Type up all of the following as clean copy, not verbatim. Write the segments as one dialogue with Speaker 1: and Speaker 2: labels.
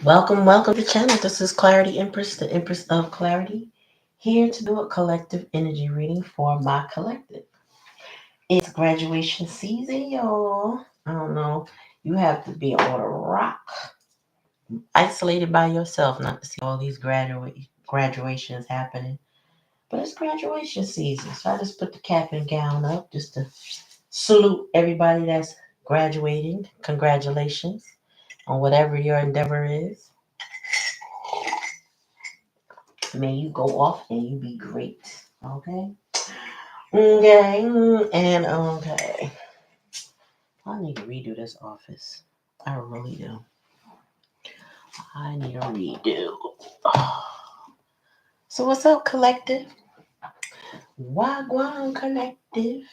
Speaker 1: Welcome to the channel. This is Clarity Empress, the Empress of Clarity, here to do a collective energy reading for my collective. It's graduation season, y'all. I don't know. You have to be on a rock, isolated by yourself, not to see all these graduations happening. But it's graduation season, so I just put the cap and gown up just to salute everybody that's graduating. Congratulations on whatever your endeavor is. May you go off and you be great. Okay? Okay. And okay. I need to redo this office. I really do. I need a redo. So what's up, collective? Wagwan collective.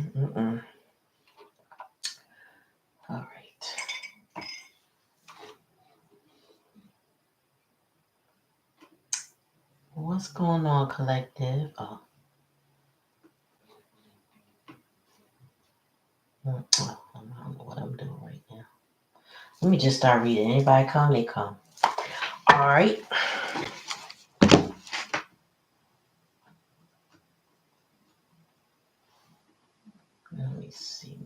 Speaker 1: Mm-mm. All right. What's going on, collective? I don't know what I'm doing right now. Let me just start reading. Anybody come, they come. All right. Let me see.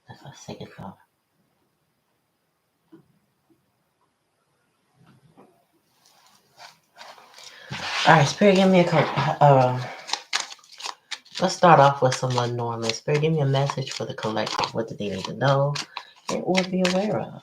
Speaker 1: That's a second thought. All right, Spirit, give me a couple. Let's start off with someone normal. Spirit, give me a message for the collective. What do they need to know and or be aware of?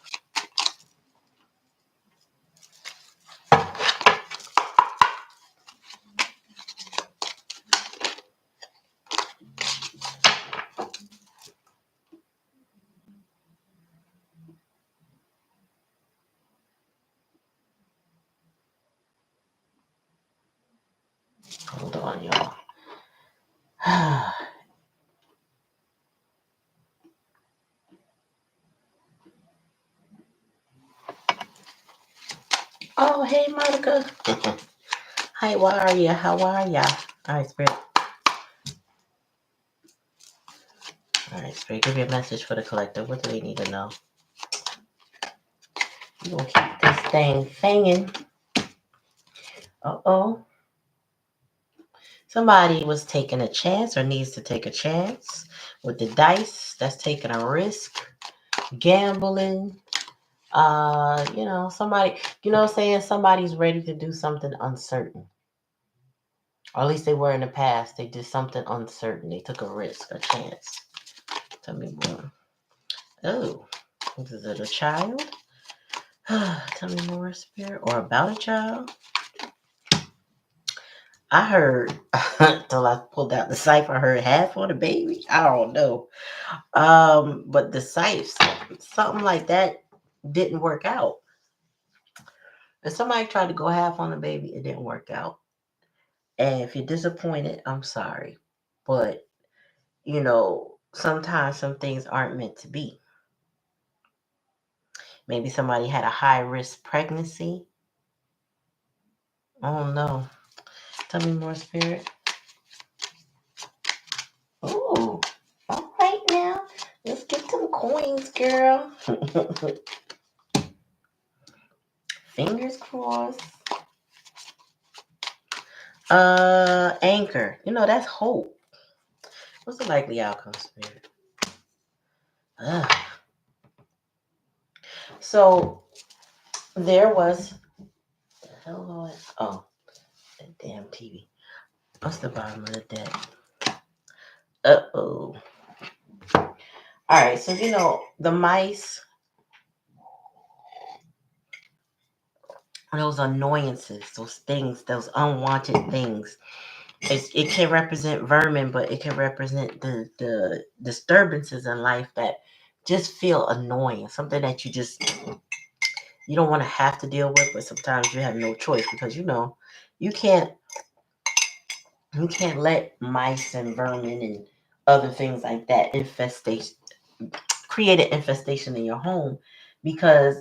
Speaker 1: Hold on, y'all. Oh, hey, Monica. Hi, why are you? How are ya? All right, Spirit. All right, Spirit, give me a message for the collective. What do they need to know? You gonna keep this thing fanging. Uh-oh. Somebody was taking a chance or needs to take a chance with the dice. That's taking a risk. Gambling. Somebody, saying somebody's ready to do something uncertain. Or at least they were in the past. They did something uncertain. They took a risk, a chance. Tell me more. Oh, is it a child? Tell me more, Spirit. Or about a child? I heard, till I pulled out the cipher, I heard half on the baby. I don't know. But the cipher, something like that didn't work out. If somebody tried to go half on the baby, it didn't work out. And if you're disappointed, I'm sorry. But, sometimes some things aren't meant to be. Maybe somebody had a high risk pregnancy. I don't know. Tell me more, Spirit. Ooh, all right now. Let's get some coins, girl. Fingers crossed. Anchor. That's hope. What's the likely outcome, Spirit? Ugh. So there was. The hell was? Oh, that damn TV. What's the bottom of the deck? Uh-oh. All right, so the mice, those annoyances, those things, those unwanted things. It can represent vermin, but it can represent the disturbances in life that just feel annoying. Something that you don't want to have to deal with, but sometimes you have no choice because you can't you can't let mice and vermin and other things like that infestation create an infestation in your home because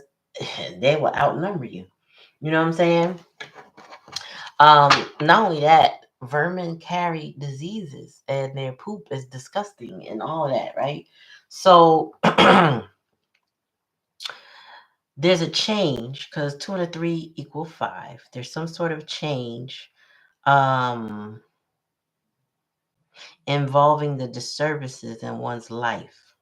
Speaker 1: they will outnumber you. You know what I'm saying? Not only that, vermin carry diseases and their poop is disgusting and all that, right? So there's a change because 2 and 3 equal 5. There's some sort of change um, involving the disturbances in one's life,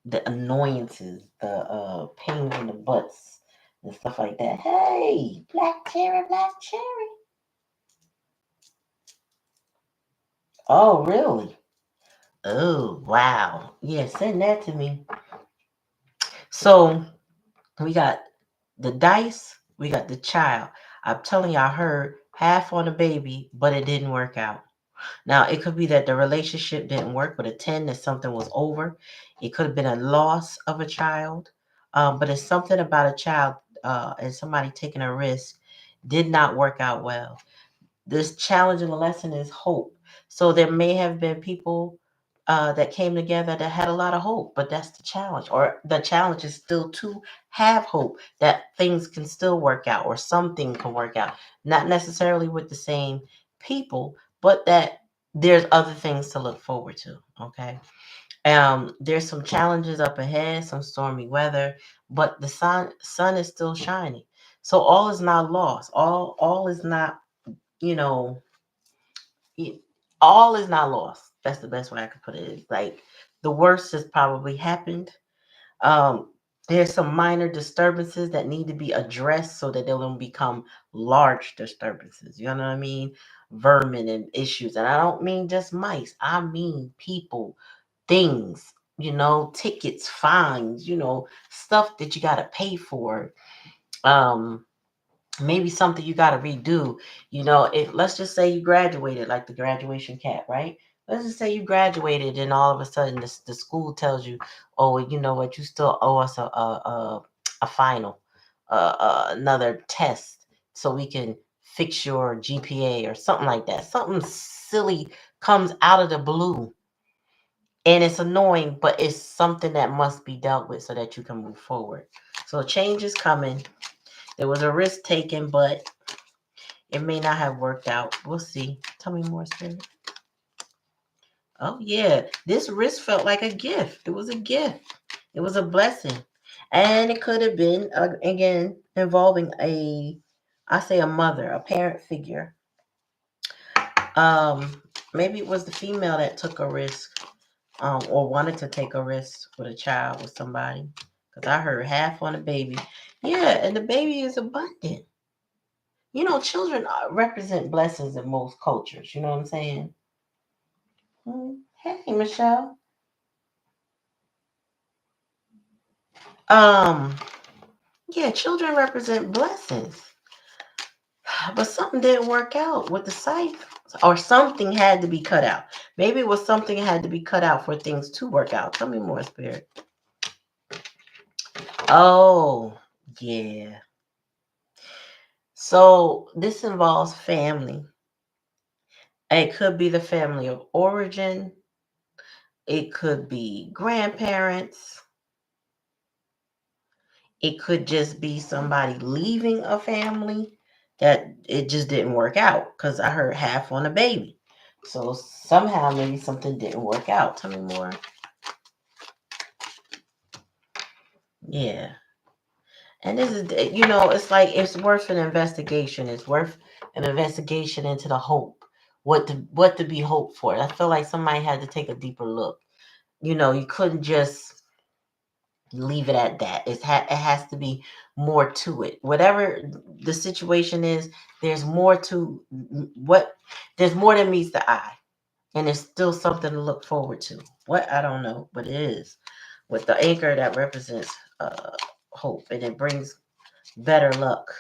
Speaker 1: the annoyances, the pains in the butts, and stuff like that. Hey, black cherry, black cherry. Oh, really? Oh, wow. Yeah, send that to me. So we got the dice, we got the child. I'm telling you, I heard half on the baby, but it didn't work out. Now, it could be that the relationship didn't work with a 10, that something was over. It could have been a loss of a child. But it's something about a child and somebody taking a risk did not work out well. This challenge and the lesson is hope. So there may have been people that came together that had a lot of hope, but that's the challenge. Or the challenge is still to have hope that things can still work out or something can work out. Not necessarily with the same people, but that there's other things to look forward to. Okay. There's some challenges up ahead, some stormy weather, but the sun is still shining. So all is not lost. All is not, you know, all is not lost. That's the best way I could put it. It's like the worst has probably happened. Um, there's some minor disturbances that need to be addressed so that they don't become large disturbances. You know what I mean? Vermin and issues. And I don't mean just mice. I mean people, things, tickets, fines, stuff that you got to pay for. Um, Maybe something you got to redo. If let's just say you graduated, like the graduation cap, right? Let's just say you graduated and all of a sudden the school tells you, oh, you know what, you still owe us a final, another test so we can fix your GPA or something like that. Something silly comes out of the blue and it's annoying, but it's something that must be dealt with so that you can move forward. So change is coming. There was a risk taken, but it may not have worked out. We'll see. Tell me more, Spirit. Oh, yeah. This risk felt like a gift. It was a gift. It was a blessing. And it could have been, again, involving I say a mother, a parent figure. Um, Maybe it was the female that took a risk or wanted to take a risk with a child, with somebody. Because I heard half on the baby. Yeah, and the baby is abundant. Children represent blessings in most cultures. You know what I'm saying? Hey, Michelle. Um, yeah, children represent blessings, but something didn't work out with the scythe, or something had to be cut out. Maybe it was something had to be cut out for things to work out. Tell me more, Spirit. Oh, yeah. So this involves family. It could be the family of origin. It could be grandparents. It could just be somebody leaving a family that it just didn't work out because I heard half on a baby. So somehow maybe something didn't work out. Tell me more. Yeah. And this is, it's like it's worth an investigation. It's worth an investigation into the hope. What to be hoped for. I feel like somebody had to take a deeper look. You couldn't just leave it at that. It has to be more to it. Whatever the situation is, there's more to what. There's more than meets the eye, and there's still something to look forward to. What, I don't know, but it is with the anchor that represents hope, and it brings better luck.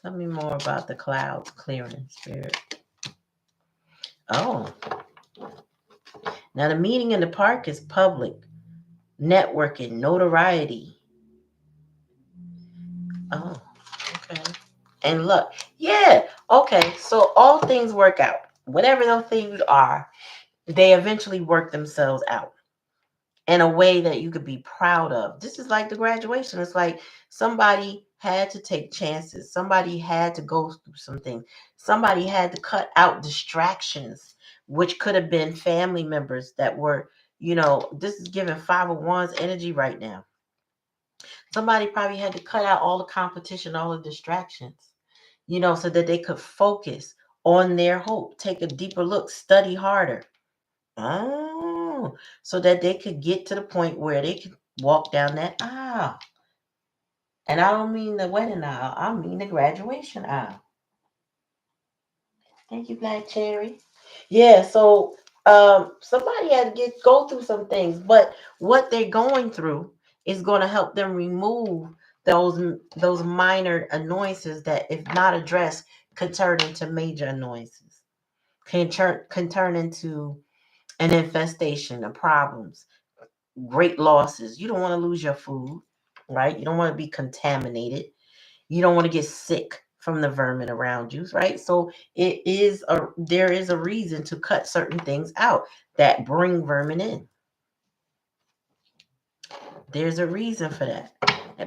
Speaker 1: Tell me more about the clouds clearing, Spirit. Oh, now the meeting in the park is public, networking, notoriety. Oh, okay. And look, yeah, okay. So all things work out. Whatever those things are, they eventually work themselves out in a way that you could be proud of. This is like the graduation. It's like somebody had to take chances. Somebody had to go through some things. Somebody had to cut out distractions, which could have been family members that were, this is giving 501's energy right now. Somebody probably had to cut out all the competition, all the distractions, so that they could focus on their hope, take a deeper look, study harder. Oh, so that they could get to the point where they could walk down that aisle. And I don't mean the wedding aisle, I mean the graduation aisle. Thank you, Black Cherry. Yeah, so somebody had to go through some things, but what they're going through is going to help them remove those minor annoyances that, if not addressed, could turn into major annoyances. Can turn into an infestation of problems, great losses. You don't want to lose your food, right? You don't want to be contaminated. You don't want to get sick from the vermin around you, right? So there is a reason to cut certain things out that bring vermin in. There's a reason for that.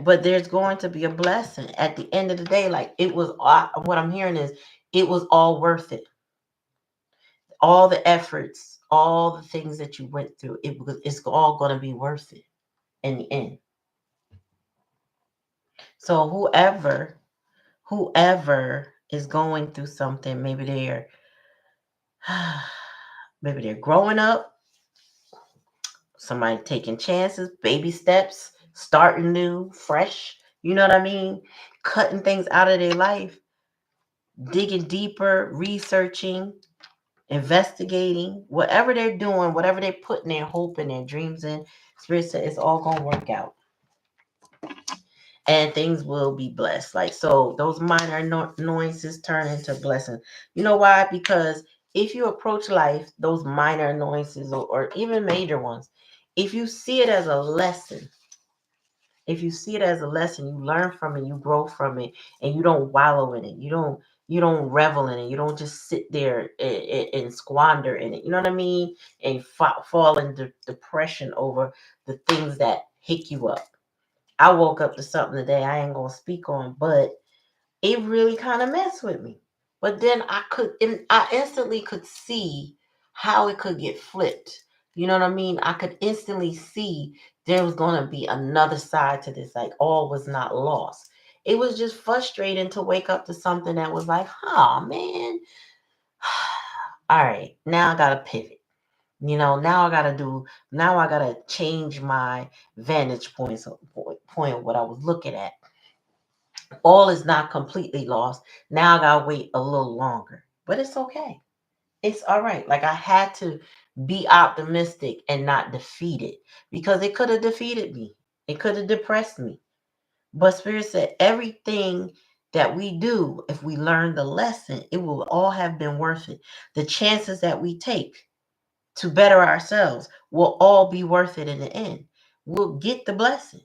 Speaker 1: But there's going to be a blessing at the end of the day. Like, it was, what I'm hearing is, it was all worth it. All the efforts, all the things that you went through, it's all going to be worth it in the end. So whoever is going through something, maybe they're growing up, somebody taking chances, baby steps, starting new, fresh, you know what I mean? Cutting things out of their life, digging deeper, researching, investigating, whatever they're doing, whatever they're putting their hope and their dreams in, Spirit said it's all going to work out. And things will be blessed. Like, so those minor annoyances turn into blessings. You know why? Because if you approach life, those minor annoyances, or even major ones, if you see it as a lesson, you learn from it, you grow from it, and you don't wallow in it. You don't revel in it. You don't just sit there and squander in it. You know what I mean? And fall into depression over the things that hick you up. I woke up to something today I ain't gonna speak on, but it really kind of messed with me. But then I instantly could see how it could get flipped. You know what I mean? I could instantly see there was gonna be another side to this. Like, all was not lost. It was just frustrating to wake up to something that was like, oh man, all right, now I gotta pivot. Now I gotta change my vantage point of what I was looking at. All is not completely lost. Now I gotta wait a little longer. But it's okay. It's all right. Like, I had to be optimistic and not defeated, because it could have defeated me. It could have depressed me. But Spirit said everything that we do, if we learn the lesson, it will all have been worth it. The chances that we take to better ourselves will all be worth it in the end. We'll get the blessing.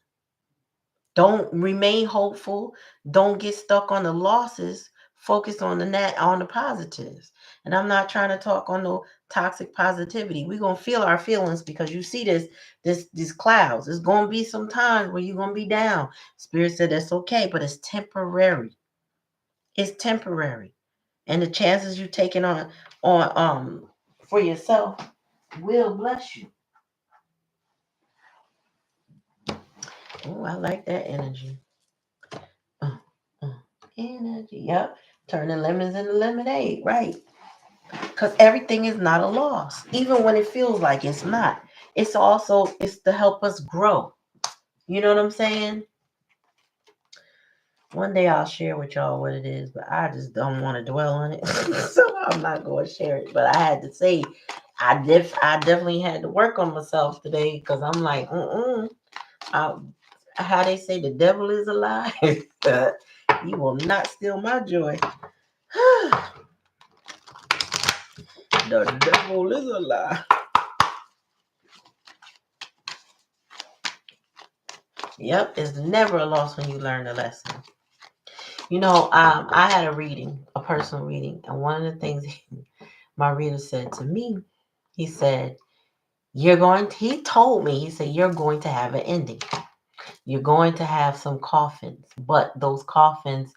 Speaker 1: Don't remain hopeful. Don't get stuck on the losses. Focus on on the positives. And I'm not trying to talk on no toxic positivity. We're gonna feel our feelings, because you see these clouds. There's gonna be some times where you're gonna be down. Spirit said that's okay, but it's temporary. It's temporary. And the chances you're taking on for yourself will bless you. Oh, I like that energy. Uh, uh, Energy. Yep. Turning lemons into lemonade. Right. Because everything is not a loss. Even when it feels like it's not. It's to help us grow. You know what I'm saying? One day I'll share with y'all what it is, but I just don't want to dwell on it. So I'm not going to share it. But I had to say, I definitely had to work on myself today, because I'm like, how they say the devil is a lie. He will not steal my joy. The devil is a lie. Yep, it's never a loss when you learn a lesson. I had a personal reading, and one of the things my reader said to me, he said, he told me, he said, you're going to have an ending. You're going to have some coffins, but those coffins,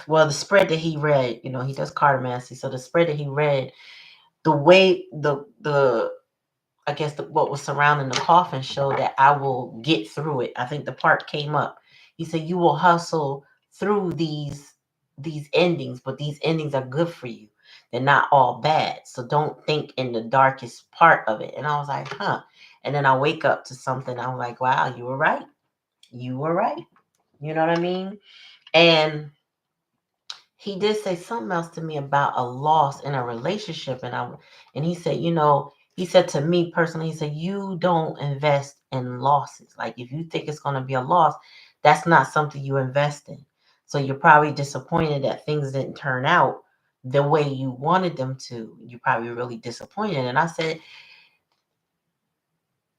Speaker 1: well, the spread that he read, he does cartomancy. So the spread that he read, the way the I guess what was surrounding the coffin showed that I will get through it. I think the part came up. He said you will hustle through these endings, but these endings are good for you. They're not all bad. So don't think in the darkest part of it. And I was like, huh. And then I wake up to something. I'm like, wow, you were right. You were right. You know what I mean? And he did say something else to me about a loss in a relationship, and he said, he said to me personally, he said, you don't invest in losses. Like if you think it's going to be a loss, that's not something you invest in. So you're probably disappointed that things didn't turn out the way you wanted them to. You're probably really disappointed. And I said,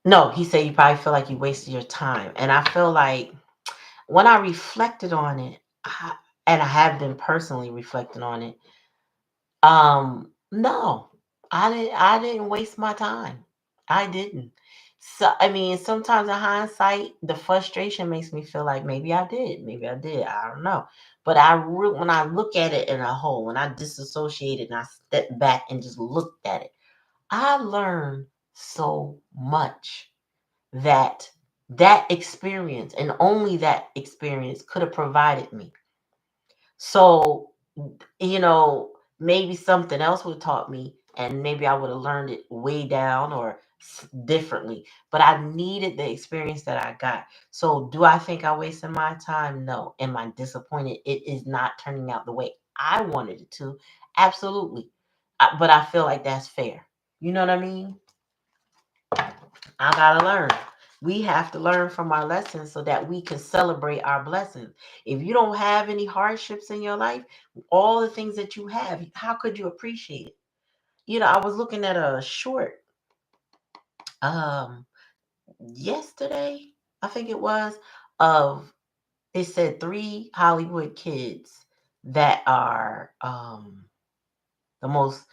Speaker 1: no. He said you probably feel like you wasted your time. And I feel like when I reflected on it, and I have been personally reflecting on it, no, I didn't waste my time. I didn't. So I mean, sometimes in hindsight, the frustration makes me feel like maybe I did. Maybe I did. I don't know. But when I look at it in a whole, when I disassociated and I stepped back and just looked at it, I learned so much that that experience and only that experience could have provided me. So, maybe something else would have taught me, and maybe I would have learned it way down or differently. But I needed the experience that I got. So, do I think I wasted my time? No. Am I disappointed it is not turning out the way I wanted it to? Absolutely. But I feel like that's fair. You know what I mean? I gotta learn. We have to learn from our lessons so that we can celebrate our blessings. If you don't have any hardships in your life, all the things that you have, how could you appreciate it? I was looking at a short um yesterday, I think it was, of it said three Hollywood kids that are the most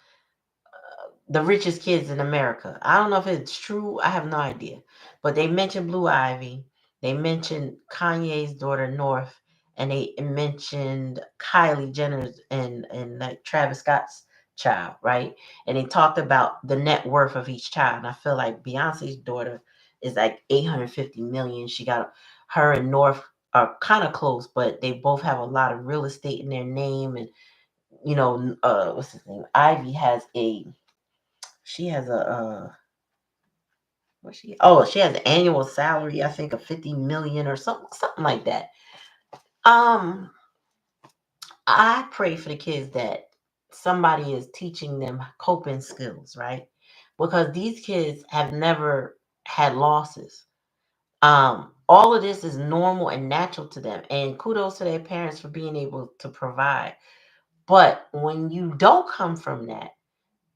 Speaker 1: the richest kids in America. I don't know if it's true. I have no idea. But they mentioned Blue Ivy. They mentioned Kanye's daughter North, and they mentioned Kylie Jenner's and like Travis Scott's child, right? And they talked about the net worth of each child. And I feel like Beyonce's daughter is like 850 million. She got her and North are kind of close, but they both have a lot of real estate in their name. And what's his name? Ivy has a she has a she has an annual salary, I think, of 50 million or something like that. Um, I pray for the kids that somebody is teaching them coping skills, right? Because these kids have never had losses. All of this is normal and natural to them. And kudos to their parents for being able to provide. But when you don't come from that,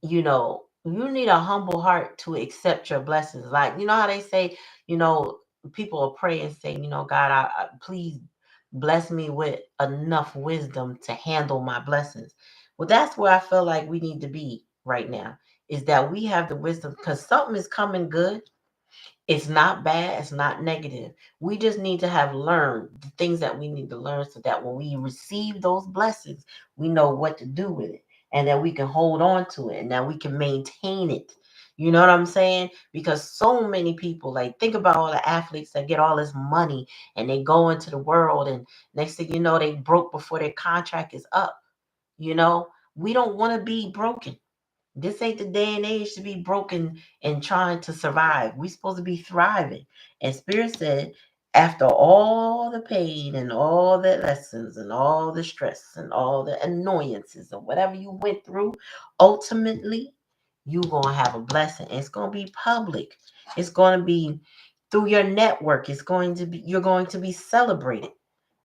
Speaker 1: you need a humble heart to accept your blessings. Like, you know how they say, you know, people will pray and say, God, please bless me with enough wisdom to handle my blessings. Well, that's where I feel like we need to be right now, is that we have the wisdom because something is coming good. It's not bad, it's not negative. We just need to have learned the things that we need to learn so that when we receive those blessings, we know what to do with it and that we can hold on to it and that we can maintain it. You know what I'm saying? Because so many people, like, think about all the athletes that get all this money and they go into the world, and next thing you know, they broke before their contract is up. We don't want to be broken. This ain't the day and age to be broken and trying to survive. We're supposed to be thriving. And Spirit said, after all the pain and all the lessons and all the stress and all the annoyances and whatever you went through, ultimately, you're going to have a blessing. It's going to be public. It's going to be through your network. You're going to be celebrated,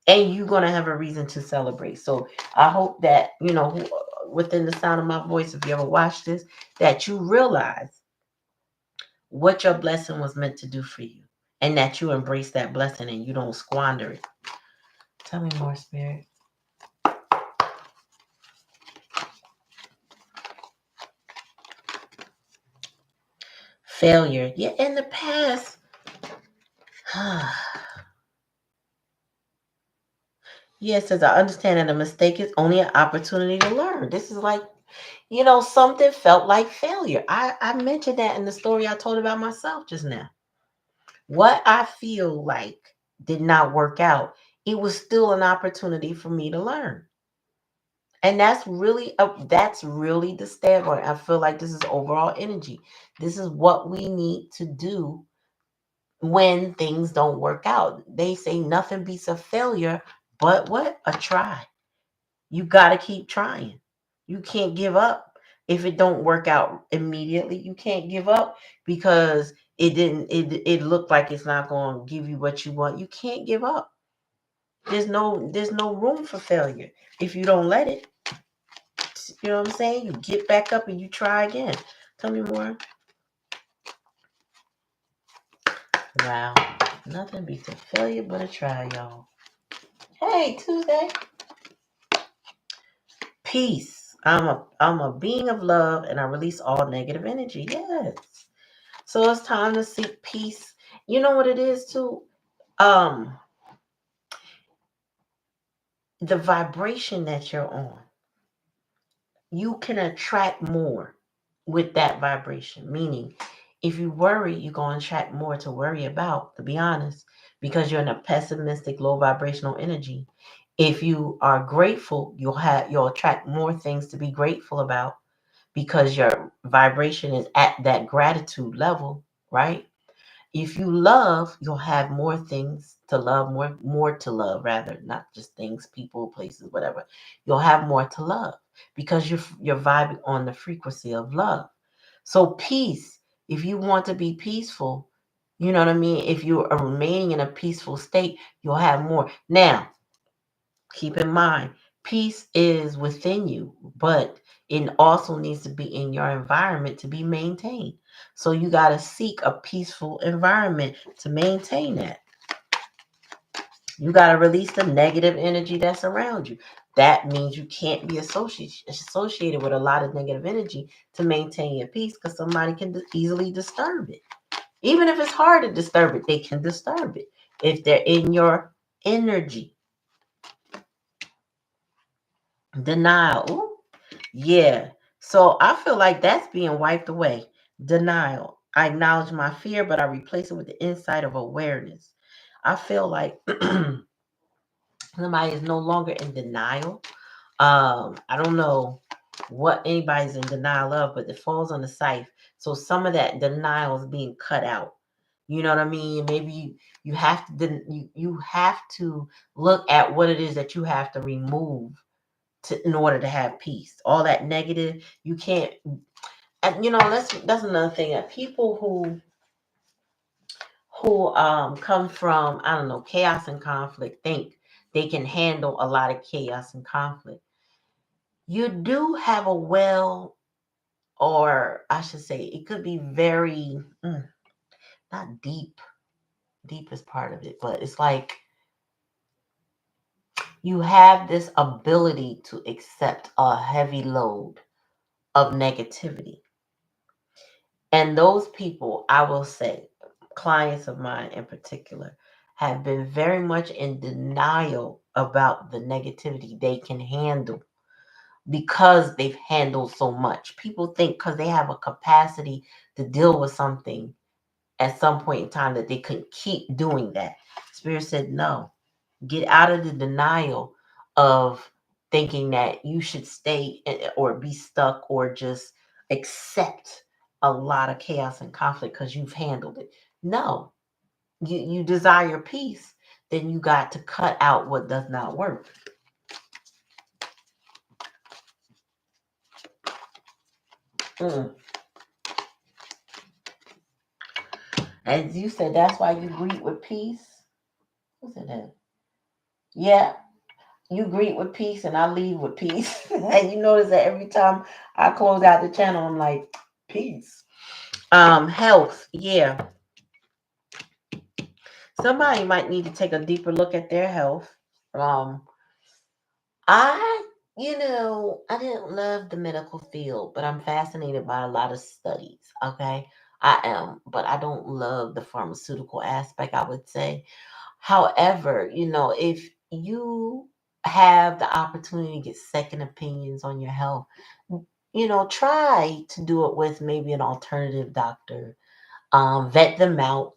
Speaker 1: and you're going to have a reason to celebrate. So I hope that, within the sound of my voice, if you ever watch this, that you realize what your blessing was meant to do for you and that you embrace that blessing and you don't squander it. Tell me more, Spirit. Failure. Yeah, in the past, Yes, as I understand that a mistake is only an opportunity to learn. This is like, something felt like failure. I mentioned that in the story I told about myself just now. What I feel like did not work out, it was still an opportunity for me to learn. And that's really the standpoint. I feel like this is overall energy. This is what we need to do when things don't work out. They say nothing beats a failure, but what? A try. You got to keep trying. You can't give up if it don't work out immediately. You can't give up because it looked like it's not going to give you what you want. You can't give up. There's no room for failure if you don't let it. You know what I'm saying? You get back up and you try again. Tell me more. Wow. Nothing beats a failure but a try, y'all. Hey, Tuesday. Peace. I'm a being of love and I release all negative energy. Yes. So it's time to seek peace. You know what it is too? Um, the vibration that you're on, you can attract more with that vibration. Meaning, if you worry, you're going to attract more to worry about, to be honest, because you're in a pessimistic, low vibrational energy. If you are grateful, you'll attract more things to be grateful about because your vibration is at that gratitude level, right? If you love, you'll have more things to love, more to love, rather, not just things, people, places, whatever. You'll have more to love because you're vibing on the frequency of love. So peace, if you want to be peaceful, you know what I mean? If you are remaining in a peaceful state, you'll have more. Now, keep in mind, peace is within you, but it also needs to be in your environment to be maintained. So you got to seek a peaceful environment to maintain that. You got to release the negative energy that's around you. That means you can't be associated with a lot of negative energy to maintain your peace because somebody can easily disturb it. Even if it's hard to disturb it, they can disturb it if they're in your energy. Denial. Ooh, yeah. So I feel like that's being wiped away. Denial. I acknowledge my fear, but I replace it with the insight of awareness. I feel like somebody is no longer in denial. I don't know what anybody's in denial of, but it falls on the scythe. So some of that denial is being cut out. You know what I mean? Maybe you have to you have to look at what it is that you have to remove in order to have peace. All that negative, you can't. And that's another thing that people who come from, I don't know, chaos and conflict think they can handle a lot of chaos and conflict. You do have a well, or I should say, it could be very not deep. Deep is part of it, but it's like you have this ability to accept a heavy load of negativity. And those people, I will say, clients of mine in particular, have been very much in denial about the negativity they can handle because they've handled so much. People think because they have a capacity to deal with something at some point in time that they could keep doing that. Spirit said, no, get out of the denial of thinking that you should stay or be stuck or just accept a lot of chaos and conflict because you've handled it. No, you desire peace, then you got to cut out what does not work. Mm. As you said, that's why you greet with peace. Who said that? Yeah, you greet with peace and I leave with peace. And you notice that every time I close out the channel, I'm like, peace. Health. Yeah. Somebody might need to take a deeper look at their health. Um, I, I didn't love the medical field, but I'm fascinated by a lot of studies. Okay. I am, but I don't love the pharmaceutical aspect, I would say. However, if you have the opportunity to get second opinions on your health, try to do it with maybe an alternative doctor. Vet them out,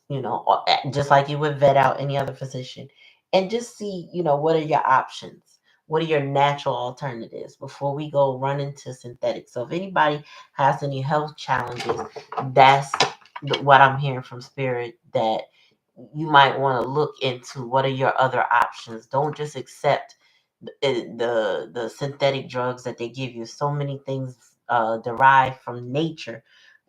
Speaker 1: just like you would vet out any other physician, and just see, what are your options? What are your natural alternatives before we go run into synthetics? So if anybody has any health challenges, that's what I'm hearing from Spirit, that you might want to look into what are your other options. Don't just accept the synthetic drugs that they give you. So many things derived from nature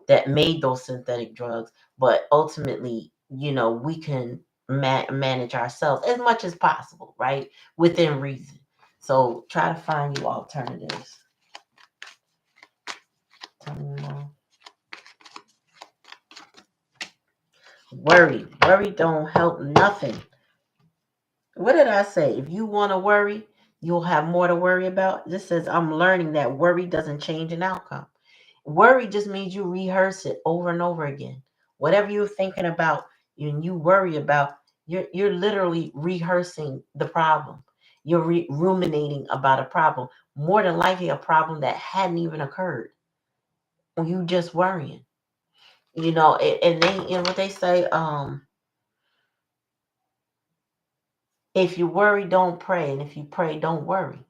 Speaker 1: that made those synthetic drugs, but ultimately, we can manage ourselves as much as possible, right? Within reason. So try to find you alternatives. Worry don't help nothing. What did I say? If you want to worry, you'll have more to worry about. This says I'm learning that worry doesn't change an outcome. Worry just means you rehearse it over and over again. Whatever you're thinking about and you worry about, you're literally rehearsing the problem. You're ruminating about a problem. More than likely a problem that hadn't even occurred. You just worrying. And they, what they say, if you worry, don't pray. And if you pray, don't worry.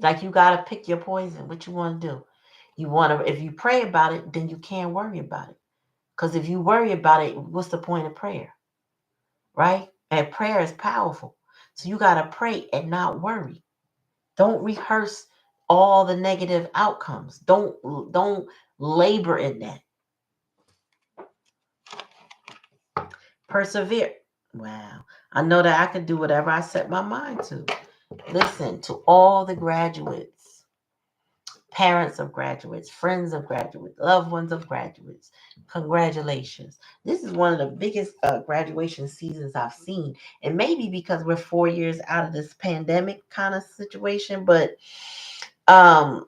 Speaker 1: Like, you gotta pick your poison. What you want to do? If you pray about it, then you can't worry about it. Because if you worry about it, what's the point of prayer? Right? And prayer is powerful. So you got to pray and not worry. Don't rehearse all the negative outcomes. Don't labor in that. Persevere. Wow. I know that I can do whatever I set my mind to. Listen to all the graduates, parents of graduates, friends of graduates, loved ones of graduates. Congratulations. This is one of the biggest graduation seasons I've seen. And maybe because we're 4 years out of this pandemic kind of situation. But um,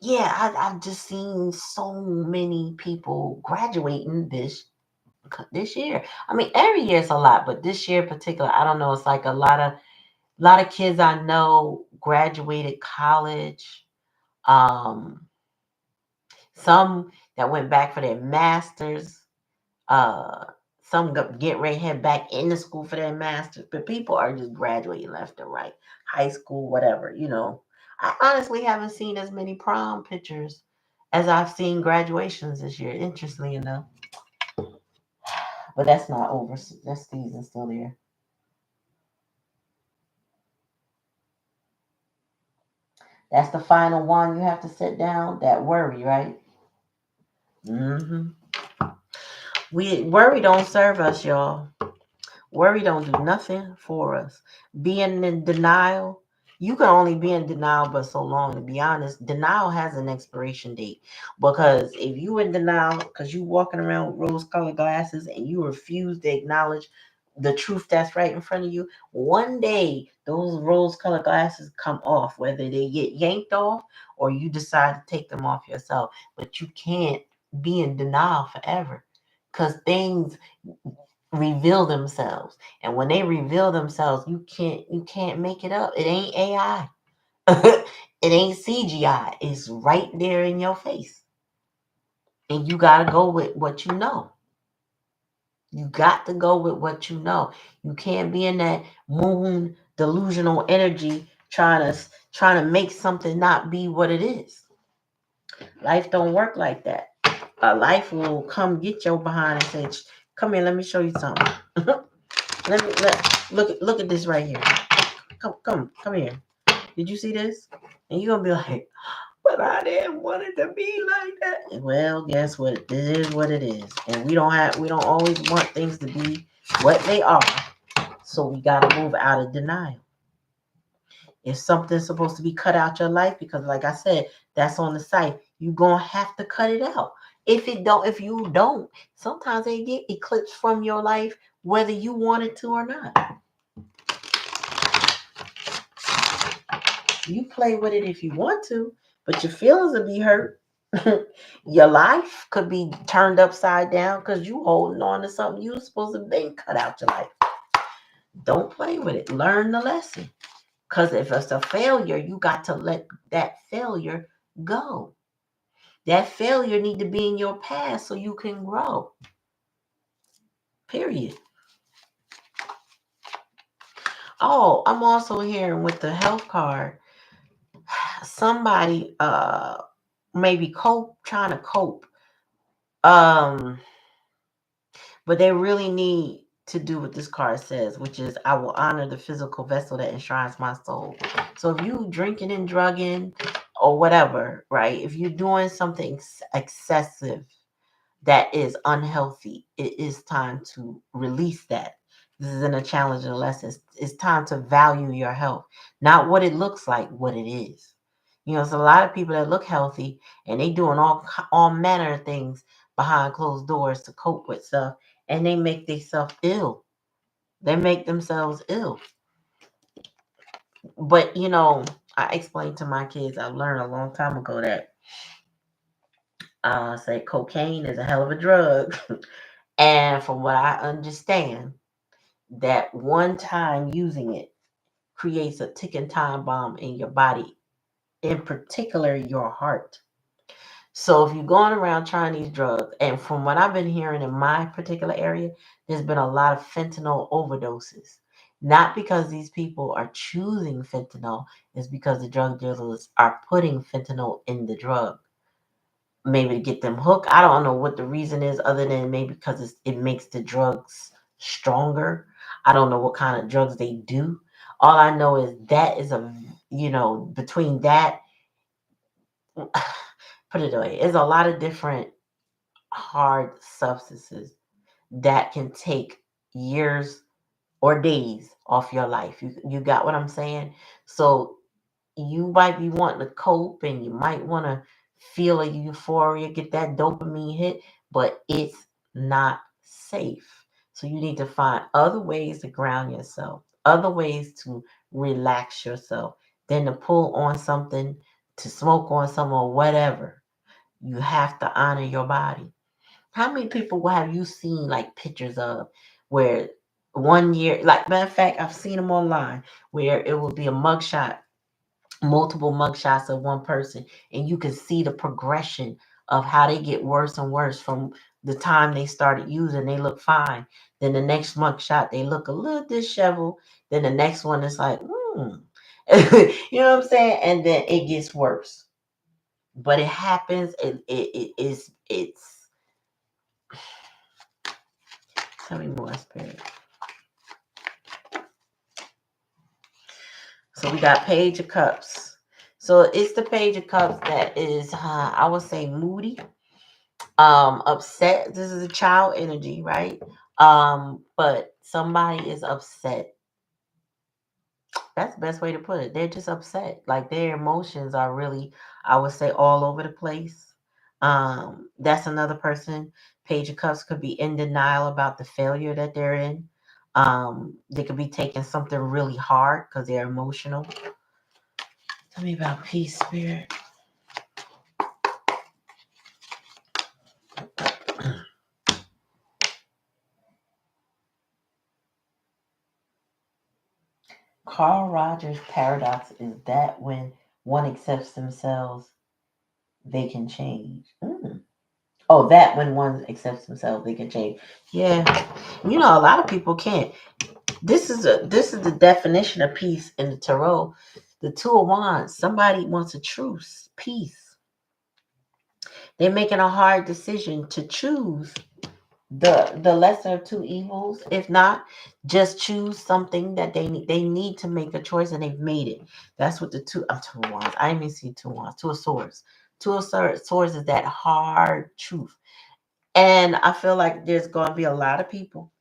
Speaker 1: yeah, I've just seen so many people graduating this year. I mean, every year it's a lot, but this year in particular, I don't know. It's like a lot of kids I know graduated college. Um, Some that went back for their masters. Uh, some get ready to head back into school for their masters. But people are just graduating left and right, high school, whatever. I honestly haven't seen as many prom pictures as I've seen graduations this year. Interestingly enough, but that's not over. That season's still there. That's the final one. You have to sit down. That worry, right? hmm Worry don't serve us, y'all. Worry don't do nothing for us. Being in denial, you can only be in denial but so long. To be honest, denial has an expiration date. Because if you in denial because you walking around with rose-colored glasses and you refuse to acknowledge the truth that's right in front of you, one day those rose-colored glasses come off, whether they get yanked off or you decide to take them off yourself. But you can't be in denial forever because things reveal themselves, and when they reveal themselves, you can't make it up. It ain't AI. It ain't CGI. It's right there in your face, and you got to go with what you know. You got to go with what you know. You can't be in that moon delusional energy trying to make something not be what it is. Life don't work like that. Life will come get your behind and say, come here, let me show you something. Look at this right here. Come here. Did you see this? And you're gonna be like, but I didn't want it to be like that. Well, guess what? It is what it is. And we don't always want things to be what they are. So we gotta move out of denial. If something's supposed to be cut out your life, because like I said, that's on the site, you're gonna have to cut it out. If you don't, sometimes they get eclipsed from your life, whether you want it to or not. You play with it if you want to, but your feelings will be hurt. Your life could be turned upside down because you holding on to something you supposed to be cut out your life. Don't play with it. Learn the lesson. Because if it's a failure, you got to let that failure go. That failure need to be in your past so you can grow. Period. Oh, I'm also hearing with the health card, somebody maybe trying to cope. Um but they really need to do what this card says, which is I will honor the physical vessel that enshrines my soul. So if you drinking and drugging or whatever, right? If you're doing something excessive that is unhealthy, it is time to release that. This isn't a challenge and a lesson. It's time to value your health, not what it looks like, what it is. You know, it's a lot of people that look healthy and they doing all manner of things behind closed doors to cope with stuff, and they make themselves ill. They make themselves ill. But you know, I explained to my kids, I learned a long time ago that say cocaine is a hell of a drug. And from what I understand, that one time using it creates a ticking time bomb in your body, in particular your heart. So if you're going around trying these drugs, and from what I've been hearing in my particular area, there's been a lot of fentanyl overdoses. Not because these people are choosing fentanyl, it's because the drug dealers are putting fentanyl in the drug. Maybe to get them hooked. I don't know what the reason is, other than maybe because it makes the drugs stronger. I don't know what kind of drugs they do. All I know is that is between that, put it away. There's a lot of different hard substances that can take years or days off your life. You got what I'm saying? So you might be wanting to cope and you might want to feel a euphoria, get that dopamine hit, but it's not safe. So you need to find other ways to ground yourself, other ways to relax yourself, than to pull on something, to smoke on something or whatever. You have to honor your body. How many people have you seen like pictures of where one year, like matter of fact, I've seen them online where it will be a mugshot, multiple mugshots of one person, and you can see the progression of how they get worse and worse from the time they started using. They look fine. Then the next mugshot, they look a little disheveled. Then the next one is like, you know what I'm saying? And then it gets worse. But it happens. It's. Tell me more, spirit. So we got Page of Cups. So it's the Page of Cups that is, I would say, moody, upset. This is a child energy, right? But somebody is upset. That's the best way to put it. They're just upset. Like their emotions are really, I would say, all over the place. That's another person. Page of Cups could be in denial about the failure that they're in. They could be taking something really hard because they're emotional. Tell me about peace, spirit. Carl Rogers' paradox is that when one accepts themselves, they can change. Oh, that when one accepts themselves, they can change. Yeah, you know, a lot of people can't. This is the definition of peace in the tarot. The Two of Wands. Somebody wants a truce, peace. They're making a hard decision to choose the lesser of two evils. If not, just choose something that they need to make a choice, and they've made it. That's what the two of wands. I didn't even see two wands. Two of swords. Two of swords is that hard truth. And I feel like there's going to be a lot of people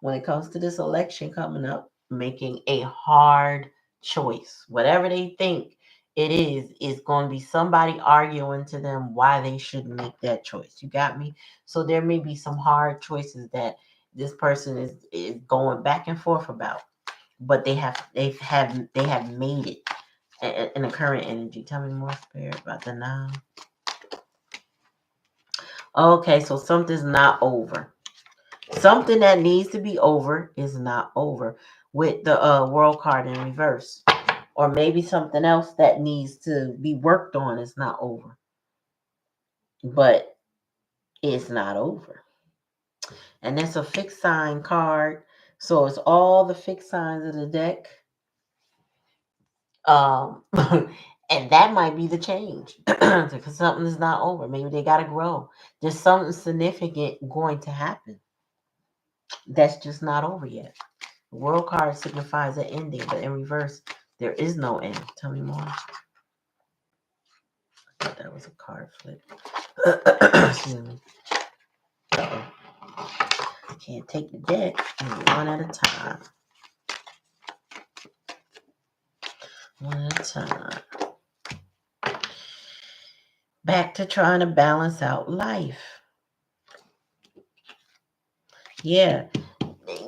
Speaker 1: when it comes to this election coming up, making a hard choice. Whatever they think it is going to be somebody arguing to them why they should make that choice. You got me? So there may be some hard choices that this person is going back and forth about, but they have made it in the current energy. Tell me more, spirit, about the now. Okay, so something's not over. Something that needs to be over is not over. with the world card in reverse. Or maybe something else that needs to be worked on is not over. But it's not over. And that's a fixed sign card. So it's all the fixed signs of the deck. And that might be the change because something is not over. Maybe they got to grow. There's something significant going to happen that's just not over yet. The world card signifies an ending, but in reverse, there is no end. Tell me more. I thought that was a card flip. Excuse me. Uh-oh. I can't take the deck one at a time. One at a time. Back to trying to balance out life. Yeah.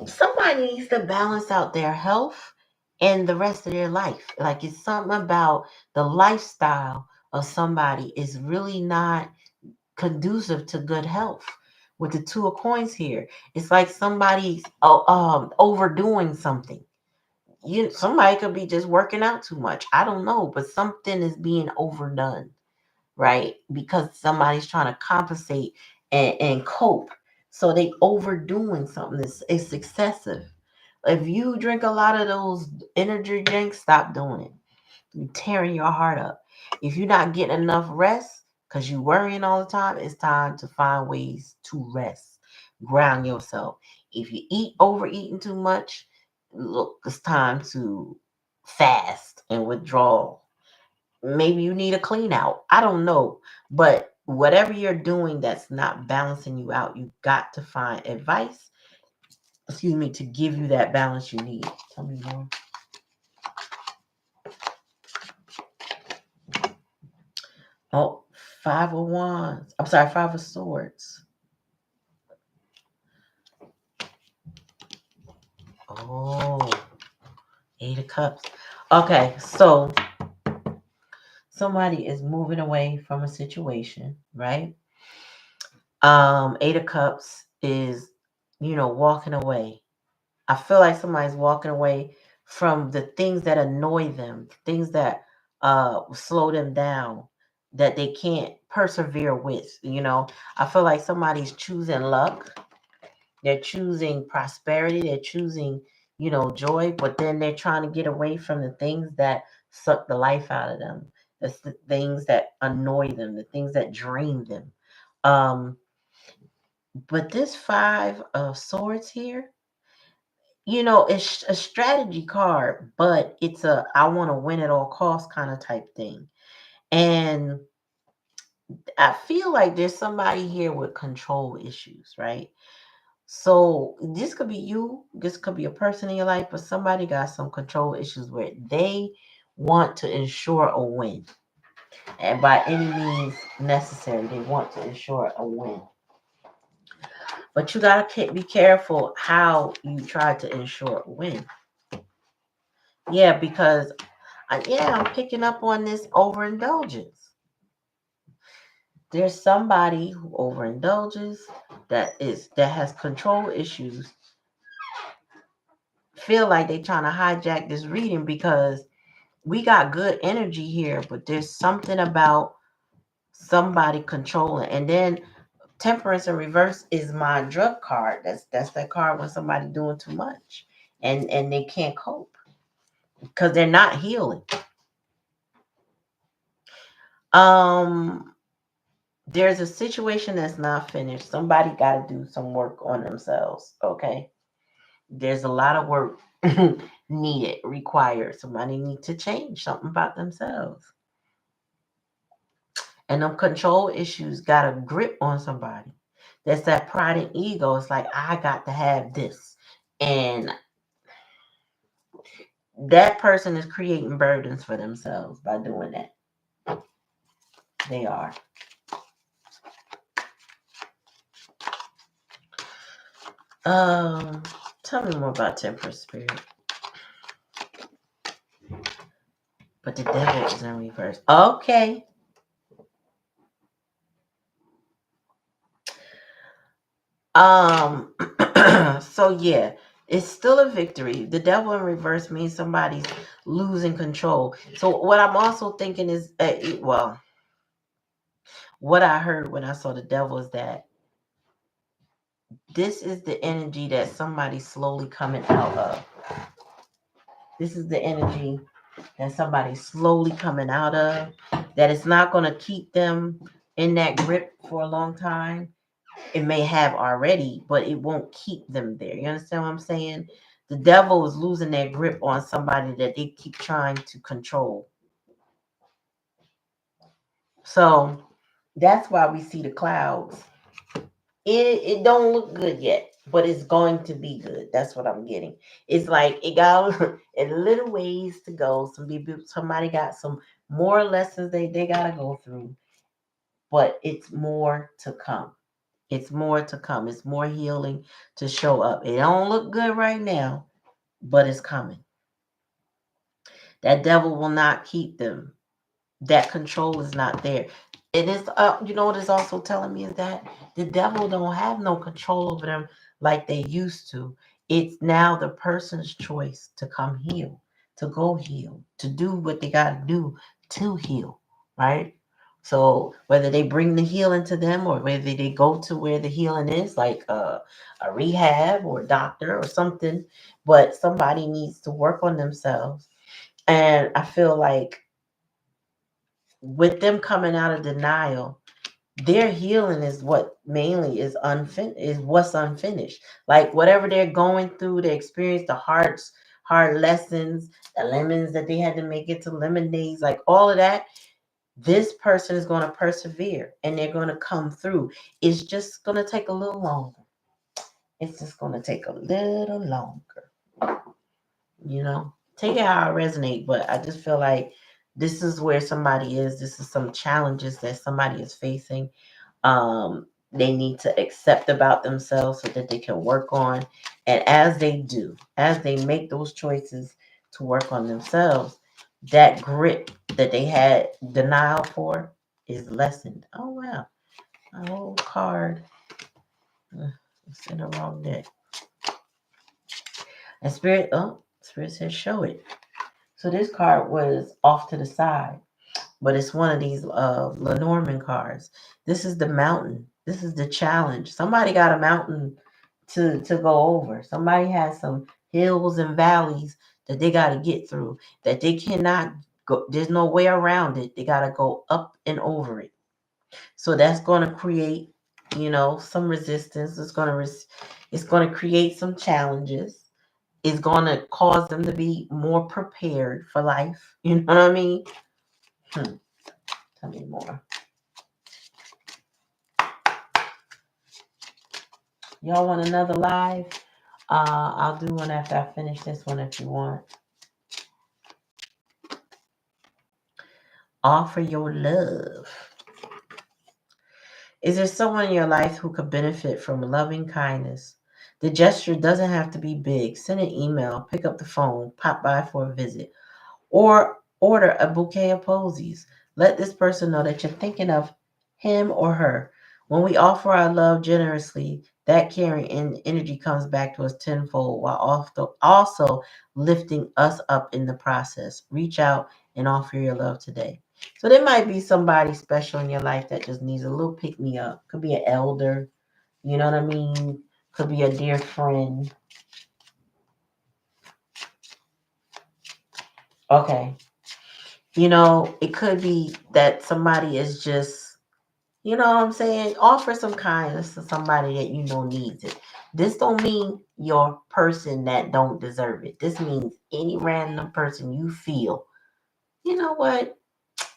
Speaker 1: Somebody needs to balance out their health and the rest of their life. Like it's something about the lifestyle of somebody is really not conducive to good health. With the two of coins here, it's like somebody's overdoing something. Somebody could be just working out too much. I don't know, but something is being overdone, right? Because somebody's trying to compensate and cope. So they overdoing something. It's excessive. If you drink a lot of those energy drinks, stop doing it. You're tearing your heart up. If you're not getting enough rest because you're worrying all the time, it's time to find ways to rest. Ground yourself. If you overeating too much, look, it's time to fast and withdraw. Maybe you need a clean out. I don't know. But whatever you're doing that's not balancing you out, you got to find advice, to give you that balance you need. Tell me more. Oh, Five of Wands. I'm sorry, Five of Swords. Oh, Eight of Cups. Okay, so somebody is moving away from a situation, right? Eight of Cups is, walking away. I feel like somebody's walking away from the things that annoy them, things that slow them down, that they can't persevere with. I feel like somebody's choosing luck. They're choosing prosperity. They're choosing, joy, but then they're trying to get away from the things that suck the life out of them. That's the things that annoy them, the things that drain them. Um, but this Five of Swords here, it's a strategy card, but it's a I want to win at all costs kind of type thing. And I feel like there's somebody here with control issues, right? So this could be you, this could be a person in your life, but somebody got some control issues where they want to ensure a win. And by any means necessary, they want to ensure a win. But you got to be careful how you try to ensure a win. Yeah, because I'm picking up on this overindulgence. There's somebody who overindulges that has control issues. Feel like they trying to hijack this reading because we got good energy here, but there's something about somebody controlling. And then Temperance in reverse is my drug card. That's that card when somebody doing too much and they can't cope because they're not healing. There's a situation that's not finished. Somebody got to do some work on themselves. Okay, there's a lot of work needed, required. Somebody needs to change something about themselves. And them control issues got a grip on somebody. That's that pride and ego. It's like, I got to have this. And that person is creating burdens for themselves by doing that. They are. Um, Tell me more about Temperance Spirit. But the devil is in reverse. Okay. Um, so yeah, It's still a victory. The devil in reverse means somebody's losing control. So what I'm also thinking is, well, what I heard when I saw the devil is that this is the energy that somebody's slowly coming out of. This is the energy that somebody's slowly coming out of. That it's not going to keep them in that grip for a long time. It may have already, but it won't keep them there. You understand what I'm saying? The devil is losing their grip on somebody that they keep trying to control. So that's why we see the clouds. It don't look good yet, but it's going to be good. That's what I'm getting. It's like it got a little ways to go. Somebody got some more lessons they gotta go through, but it's more to come. It's more to come. It's more healing to show up. It don't look good right now, but it's coming. That devil will not keep them. That control is not there. It is, you know what it's also telling me is that the devil don't have no control over them like they used to. It's now the person's choice to come heal, to go heal, to do what they got to do to heal, right? So whether they bring the healing to them or whether they go to where the healing is, like a rehab or a doctor or something, but somebody needs to work on themselves. And I feel like with them coming out of denial, their healing is what mainly is unfinished, is what's unfinished. Like whatever they're going through, they experience the hard lessons, the lemons that they had to make into lemonades, like all of that. This person is going to persevere and they're going to come through. It's just going to take a little longer. It's just going to take a little longer. Take it how it resonate, but I just feel like this is where somebody is. This is some challenges that somebody is facing. They need to accept about themselves so that they can work on. And as they do, as they make those choices to work on themselves, that grip that they had denial for is lessened. Oh wow, my whole card. It's in the wrong deck. And Spirit says show it. So this card was off to the side, but it's one of these Lenormand cards. This is the mountain. This is the challenge. Somebody got a mountain to go over. Somebody has some hills and valleys that they got to get through that they cannot go. There's no way around it. They got to go up and over it. So that's going to create, some resistance. It's going to create some challenges. It's going to cause them to be more prepared for life. You know what I mean? Tell me more. Y'all want another live? I'll do one after I finish this one if you want. Offer your love. Is there someone in your life who could benefit from loving kindness? The gesture doesn't have to be big. Send an email, pick up the phone, pop by for a visit, or order a bouquet of posies. Let this person know that you're thinking of him or her. When we offer our love generously, that caring energy comes back to us tenfold while also lifting us up in the process. Reach out and offer your love today. So there might be somebody special in your life that just needs a little pick me up. Could be an elder, you know what I mean? Could be a dear friend. Okay. It could be that somebody is just, you know what I'm saying? Offer some kindness to somebody that you know needs it. This don't mean your person that don't deserve it. This means any random person you feel, you know what?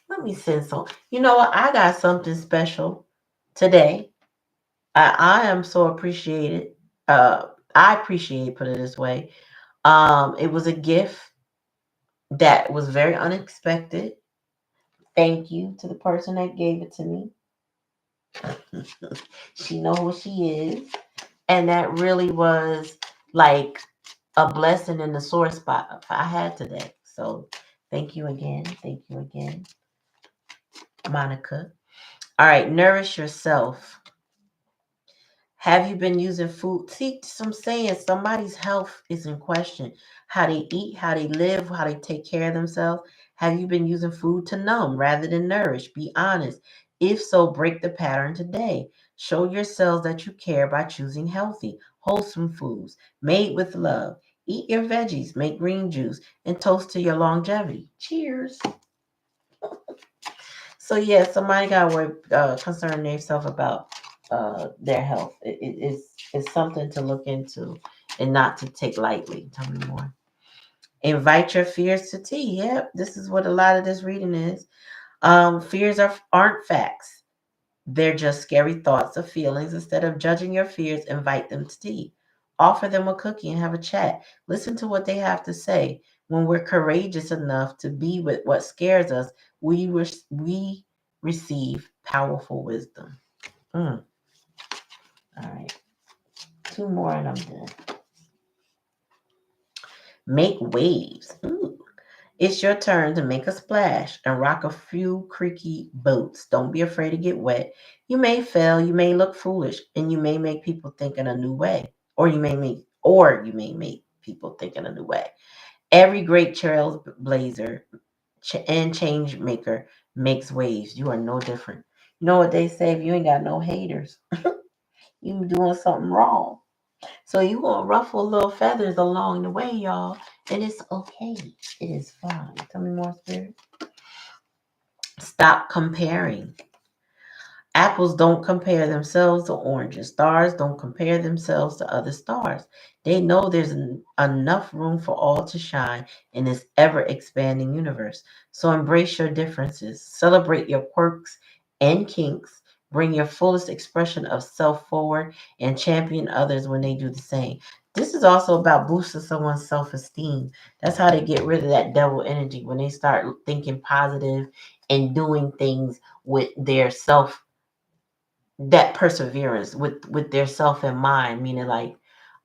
Speaker 1: Let me send some. You know what? I got something special today. I am so appreciated. I appreciate, put it this way. It was a gift that was very unexpected. Thank you to the person that gave it to me. She know who she is. And that really was like a blessing in the sore spot I had today. So thank you again. Thank you again, Monica. All right, nourish yourself. Have you been using food? See, I'm saying somebody's health is in question. How they eat, how they live, how they take care of themselves. Have you been using food to numb rather than nourish? Be honest. If so, break the pattern today. Show yourselves that you care by choosing healthy, wholesome foods made with love. Eat your veggies, make green juice, and toast to your longevity. Cheers. So yeah, somebody got to work, concern themselves about their health. It's something to look into and not to take lightly. Tell me more. Invite your fears to tea. Yep, this is what a lot of this reading is. Fears aren't facts. They're just scary thoughts or feelings. Instead of judging your fears, invite them to tea. Offer them a cookie and have a chat. Listen to what they have to say. When we're courageous enough to be with what scares us, we receive powerful wisdom. All right, two more and I'm done. Make waves. Ooh. It's your turn to make a splash and rock a few creaky boats. Don't be afraid to get wet. You may fail, you may look foolish, and you may make people think in a new way. Or you may make people think in a new way. Every great trailblazer and change maker makes waves. You are no different. You know what they say? If you ain't got no haters, you doing something wrong. So you gonna ruffle little feathers along the way, y'all, and it's okay. It is fine. Tell me more, spirit. Stop comparing. Apples don't compare themselves to oranges. Stars don't compare themselves to other stars. They know there's enough room for all to shine in this ever expanding universe. So embrace your differences, celebrate your quirks and kinks, bring your fullest expression of self forward, and champion others when they do the same. This is also about boosting someone's self esteem. That's how they get rid of that devil energy when they start thinking positive and doing things with their self, that perseverance with their self in mind, meaning like,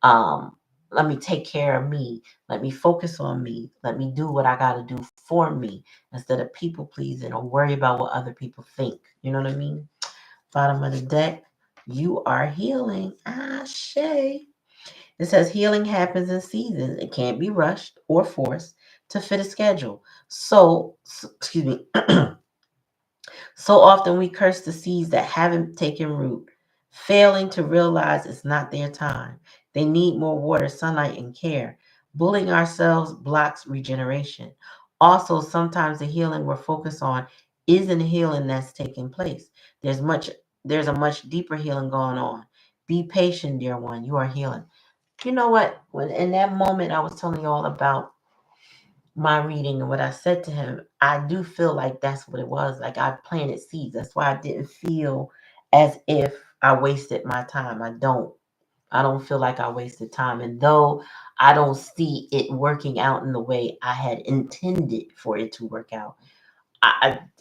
Speaker 1: um let me take care of me, let me focus on me, let me do what I got to do for me instead of people pleasing or worry about what other people think. You know what I mean? Bottom of the deck, you are healing. Ashe. It says healing happens in seasons. It can't be rushed or forced to fit a schedule. Excuse me. So often we curse the seeds that haven't taken root, failing to realize it's not their time. They need more water, sunlight, and care. Bullying ourselves blocks regeneration. Also, sometimes the healing we're focused on isn't healing that's taking place. There's much there's a much deeper healing going on. Be patient, dear one. You are healing. You know what? When in that moment I was telling you all about my reading and what I said to him, I do feel like that's what it was. Like I planted seeds. That's why I didn't feel as if I wasted my time. I don't. I don't feel like I wasted time. And though I don't see it working out in the way I had intended for it to work out,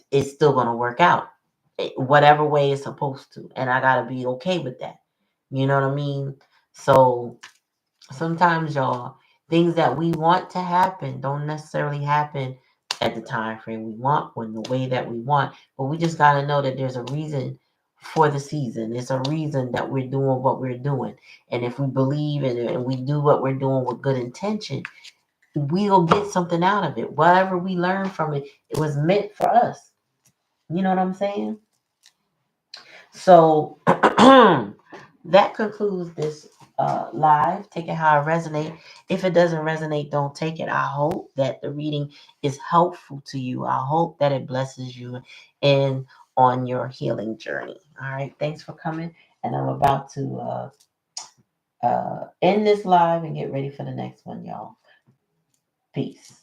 Speaker 1: it's still going to work out whatever way it's supposed to. And I got to be okay with that. You know what I mean? So sometimes, y'all, things that we want to happen don't necessarily happen at the time frame we want or in the way that we want. But we just got to know that there's a reason for the season. There's a reason that we're doing what we're doing. And if we believe in it and we do what we're doing with good intention, we'll get something out of it. Whatever we learn from it, it was meant for us. You know what I'm saying? So that concludes this live. Take it how it resonates. If it doesn't resonate, don't take it. I hope that the reading is helpful to you. I hope that it blesses you and on your healing journey. All right. Thanks for coming. And I'm about to end this live and get ready for the next one, y'all. Peace.